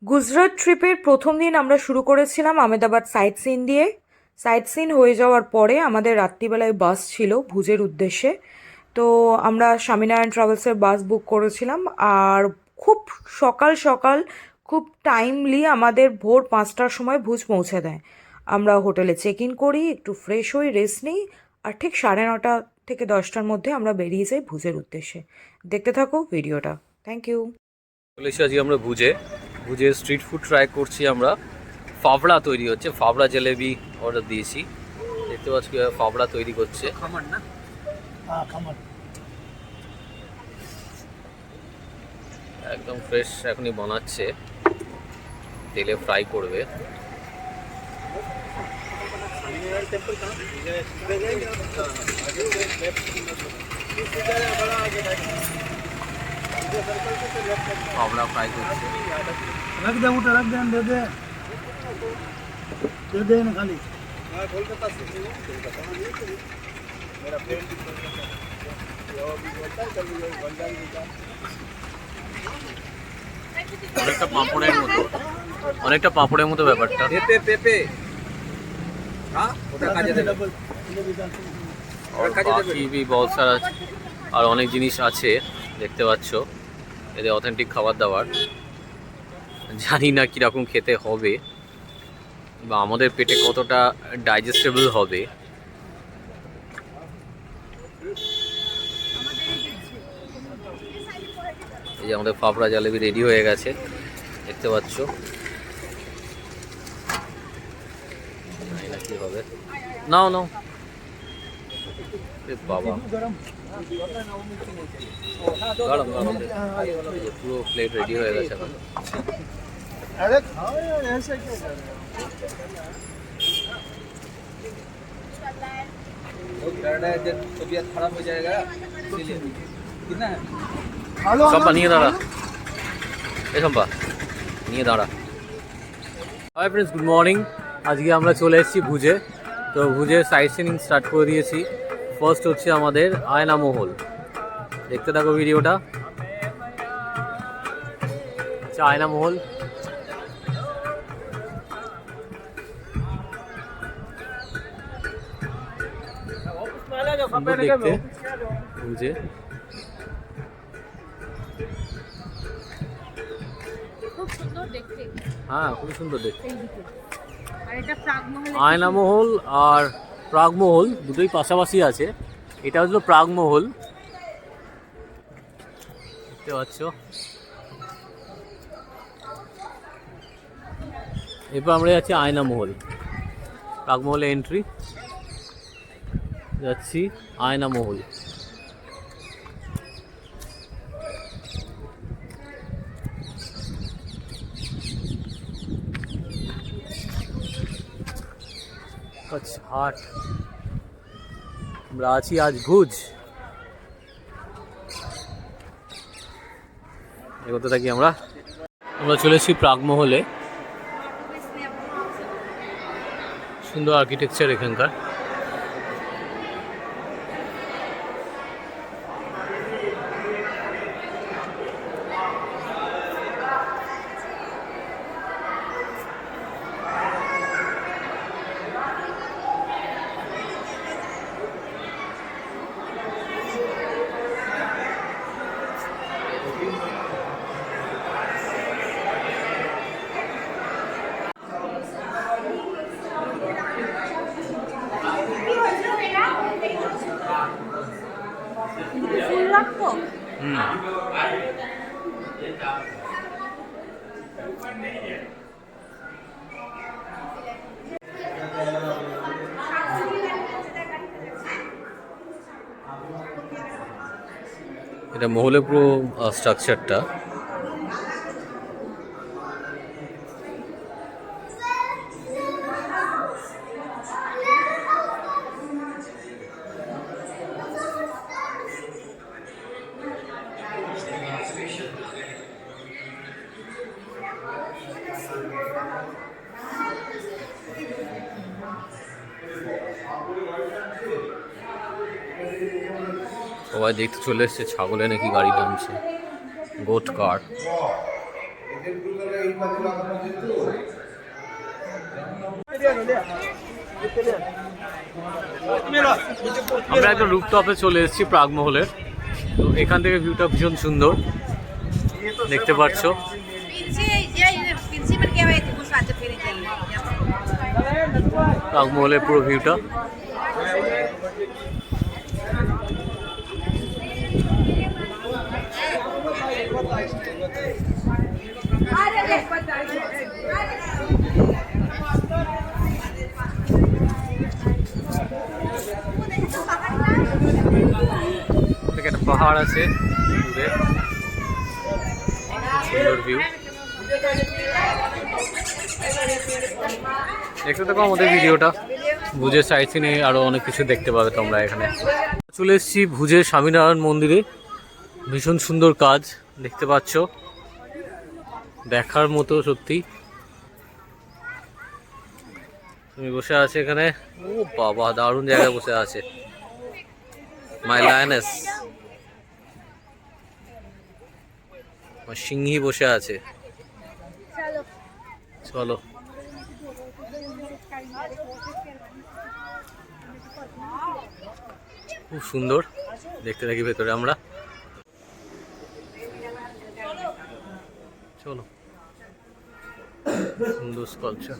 গুজরাট ট্রিপের প্রথম দিন আমরা শুরু করেছিলাম আমেদাবাদ সাইট সিন দিয়ে। সাইট সিন হয়ে যাওয়ার পরে আমাদের রাত্রিবেলায় বাস ছিল ভুজের উদ্দেশ্যে। তো আমরা স্বামীনারায়ণ ট্রাভেলসের বাস বুক করেছিলাম। আর খুব সকাল সকাল, খুব টাইমলি আমাদের ভোর 5টার সময় ভুজ পৌঁছে দেয়। আমরা হোটেলে চেক ইন করি, একটু ফ্রেশ হই, রেস্ট নিই, আর ঠিক 9:30 থেকে 10টার মধ্যে আমরা বেরিয়ে যাই ভুজের উদ্দেশ্যে। দেখতে থাকো ভিডিওটা। Thank you. চলে এসেছি আজকে আমরা ভুজের স্ট্রিট ফুড ট্রাই করছি আমরা। ফাফড়া তৈরি হচ্ছে, ফাফড়া জলেবি অর্ডার দিয়েছি। দেখতে পাচ্ছি কীভাবে ফাফড়া তৈরি করছে। খামার না? হ্যাঁ খামার। একদম ফ্রেশ এখনই বানাচ্ছে, তেলে ফ্রাই করবে। ফাফড়া ফ্রাই করছে। रख दे उठा, रख दे, दे दे ना खाली। অনেকটা পাঁপড়ের মতো ব্যাপারটা। পেঁপে হ্যাঁ ওটা কাজে দেবে। বাকি বলসার আছে, আর অনেক জিনিস আছে দেখতে পাচ্ছ। এদের অথেন্টিক খাবার দাবার, জানি না কীরকম খেতে হবে বা আমাদের পেটে কতটা ডাইজেস্টেবল হবে। এই যে আমাদের ফাফড়া জলেবি রেডি হয়ে গেছে, দেখতে পাচ্ছ। জানি না কী হবে। নাও নাও বাবা, গরম গরম। পুরো প্লেট রেডি হয়ে গেছে এখন। अरे खाओ यार, ऐसे क्यों कर रहे वो कह रहा है जब तबीयत खराब हो जाएगा इसीलिए। कितना है? हो? সম্পা নিয়ে দাঁড়া, এ সম্পা নিয়ে দাঁড়া। Hi friends, good morning. আজকে আমরা চলে এসেছি ভুজে। তো ভুজের সাইট সিনিং স্টার্ট করে দিয়েছি। ফার্স্ট হচ্ছে আমাদের আয়না মহল, দেখতে থাকো ভিডিওটা। আয়না মহল সুন্দর দেখতে ভুজে। খুব সুন্দর দেখতে। হ্যাঁ, খুবই সুন্দর দেখতে। আর এটা প্রাগমহল। আয়না মহল আর প্রাগমহল দুটোই পাশাপাশি আছে। এটা হলো প্রাগমহল, দেখতে পাচ্ছ। এরপর আমরা যাচ্ছি আয়না মহল। প্রাগমহলে এন্ট্রি, যাচ্ছি আয়না মহল। হাট, আমরা আছি আজ ভুজ। এগোতে থাকি আমরা চলে এসেছি প্রাগমহলে। সুন্দর আর্কিটেকচার এখানকার। ফুল রাখবো। এটা মহলের পুরো স্ট্রাকচারটা। সবাই দেখতে চলে এসছে ছাগলে নাকি গাড়ি টানছে, গোট কার। আমরা একদম রুফটপে চলে এসেছি প্রাগমহলের। তো এখান থেকে ভিউটা ভীষণ সুন্দর দেখতে পাচ্ছ। প্রাগমহলের পুরো ভিউটা একটা পাহাড় আছে দূরে, সুন্দর ভিউ দেখতে থাকো আমাদের ভিডিওটা। ভুজের সাইড সিনে আরো অনেক কিছু দেখতে পাবে তোমরা। এখানে চলে এসেছি ভুজের স্বামীনারায়ণ মন্দিরে, ভীষণ সুন্দর কাজ দেখতে পাচ্ছ, দেখার মতো সত্যি। তুমি বসে আছে এখানে, ও বাবা দারুণ জায়গায় বসে আছে মাই লায়নেস, সিংহী বসে আছে। চলো খুব সুন্দর দেখতে থাকি ভেতরে আমরা। চলো সুন্দর স্কাল্পচার।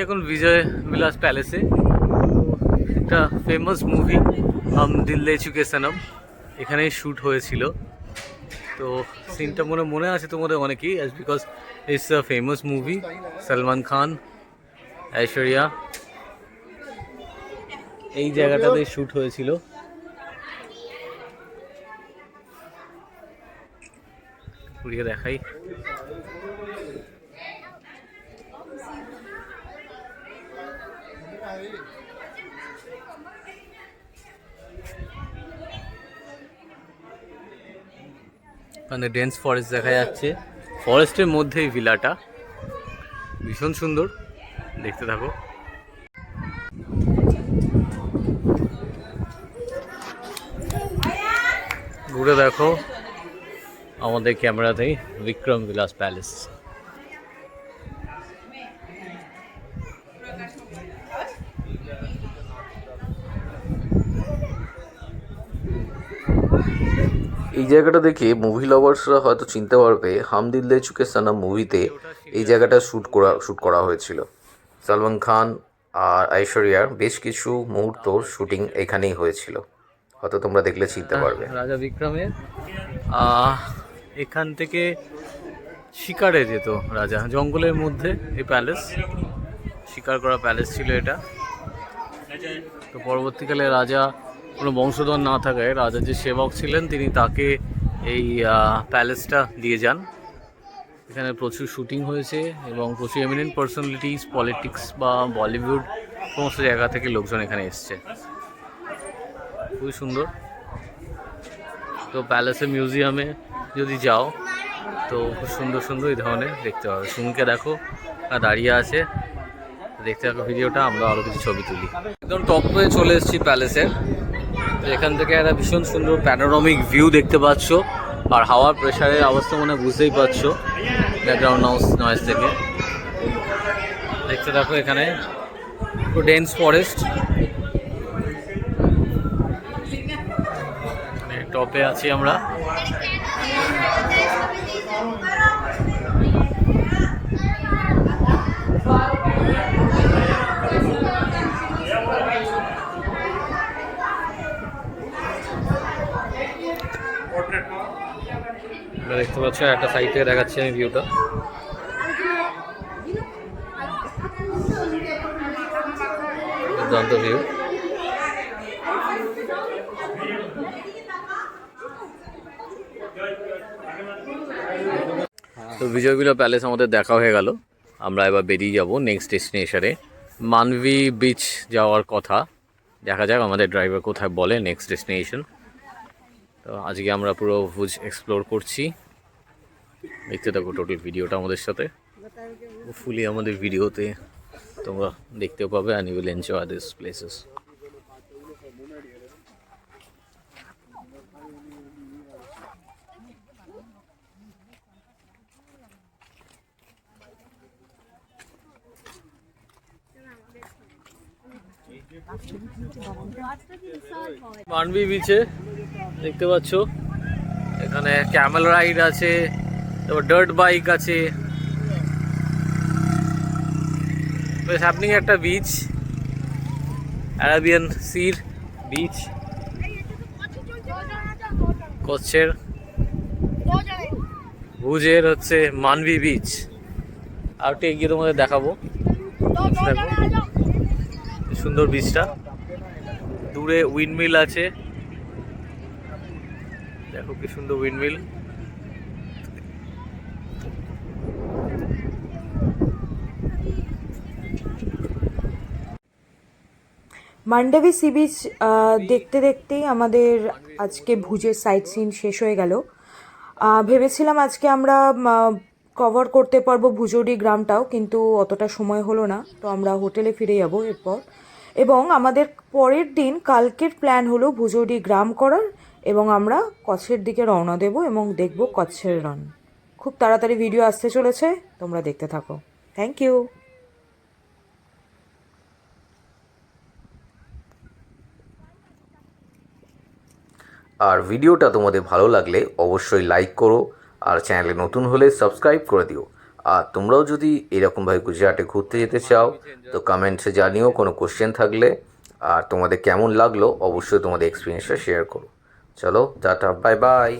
এখন বিজয় বিলাস প্যালেসে, একটা ফেমাস মুভি হাম দিল দে চুকে সনম এখানেই শ্যুট হয়েছিল। তো সিনটা মনে আছে তোমাদের অনেকেই, as because it's a famous movie. Salman Khan, Aishwarya, এই জায়গাটাতে শ্যুট হয়েছিল। ঘুরিয়ে দেখাই। মানে ডেন্স ফরেস্ট দেখা যাচ্ছে, ফরেস্টের মধ্যেই ভিলাটা, ভীষণ সুন্দর দেখতে থাকো। ঘুরে দেখো আমাদের ক্যামেরাতেই বিক্রম বিলাস প্যালেস। এই জায়গাটা দেখে মুভি লাভার্সরা হয়তো চিনতে পারবে হাম দিল দে চুকে সনম মুভিতে এই জায়গাটা শ্যুট করা হয়েছিল। সলমান খান আর ঐশ্বরিয়ার বেশ কিছু মুহূর্তর শুটিং এখানেই হয়েছিল, হয়তো তোমরা দেখলে চিনতে পারবে। রাজা বিক্রমের এখান থেকে শিকারে যেত রাজা, জঙ্গলের মধ্যে এই প্যালেস, শিকার করা প্যালেস ছিল এটা। তো পরবর্তীকালে রাজা কোনো বংশধর না থাকায় রাজা যে সেবক ছিলেন তিনি তাকে এই প্যালেসটা দিয়ে যান। এখানে প্রচুর শুটিং হয়েছে এবং প্রচুর এমিনেন্ট পার্সোনালিটিস, পলিটিক্স বা বলিউড সমস্ত জায়গা থেকে লোকজন এখানে এসছে। খুবই সুন্দর। তো প্যালেসের মিউজিয়ামে যদি যাও তো খুব সুন্দর সুন্দর এই ধরনের দেখতে পাবে। সুমিকে দেখো আর দাঁড়িয়ে আছে, দেখতে থাকো ভিডিওটা, আমরা আরও কিছু ছবি তুলি। একদম টপে চলে এসেছি প্যালেসের। তো এখান থেকে একটা ভীষণ সুন্দর প্যানোরামিক ভিউ দেখতে পাচ্ছ, আর হাওয়ার প্রেশারের অবস্থা মনে বুঝতেই পারছো ব্যাকগ্রাউন্ড নয়েজ থেকে। দেখতে থাকো এখানে পুরো ডেন্স ফরেস্ট, টপে আছি আমরা। দেখতে পাচ্ছ একটা সাইড থেকে দেখাচ্ছি আমি ভিউটা। দুর্দান্ত ভিউ। তো বিজয়বিলা প্যালেস আমাদের দেখা হয়ে গেল, আমরা এবার বেরিয়ে যাব নেক্সট ডেস্টিনেশনে। মানভি বিচ যাওয়ার কথা, দেখা যাক আমাদের ড্রাইভার কোথায় বলে নেক্সট ডেস্টিনেশন। তো আজকে আমরা পুরো ভুজ এক্সপ্লোর করছি, দেখতে থাকো টোটাল ভিডিওটা আমাদের সাথে। ফুলি আমাদের ভিডিওতে তোমরা দেখতেও পাবে, and you will enjoy this places. মানবি বিচে দেখতে পাচ্ছ এখানে ক্যামেল রাইড আছে, তারপর ডার্ট বাইক আছে, বেশ হ্যাপনিং একটা বিচ, অ্যারাবিয়ান সির বিচ, কচ্ছের ভুজের হচ্ছে মানবি বিচ। আর একটু এগিয়ে তোমাদের দেখাবো, দেখো সুন্দর বিচটা, দূরে উইন্ডমিল আছে, দেখো কি সুন্দর উইন্ডমিল। মান্ডাভি সি বিচ দেখতে দেখতেই আমাদের আজকে ভুজের সাইট সিন শেষ হয়ে গেল। ভেবেছিলাম আজকে আমরা কভার করতে পারবো ভুজোডি গ্রামটাও, কিন্তু অতটা সময় হলো না, তো আমরা হোটেলে ফিরে যাব এরপর। এবং আমাদের পরের দিন কালকের প্ল্যান হলো ভুজোডি গ্রাম করার, এবং আমরা কচ্ছের দিকে রওনা দেব এবং দেখব কচ্ছের রন। খুব তাড়াতাড়ি ভিডিও আসতে চলেছে, তোমরা দেখতে থাকো। Thank you. আর ভিডিওটা তোমাদের ভালো লাগলে অবশ্যই লাইক করো, আর চ্যানেলে নতুন হলে সাবস্ক্রাইব করে দিও। আর তোমরাও যদি এরকমভাবে গুজরাটে ঘুরতে যেতে চাও তো কমেন্টসে জানিও কোনো কোশ্চেন থাকলে, আর তোমাদের কেমন লাগলো অবশ্যই তোমাদের এক্সপিরিয়েন্সটা শেয়ার করো। চলো টাটা, বাই বাই।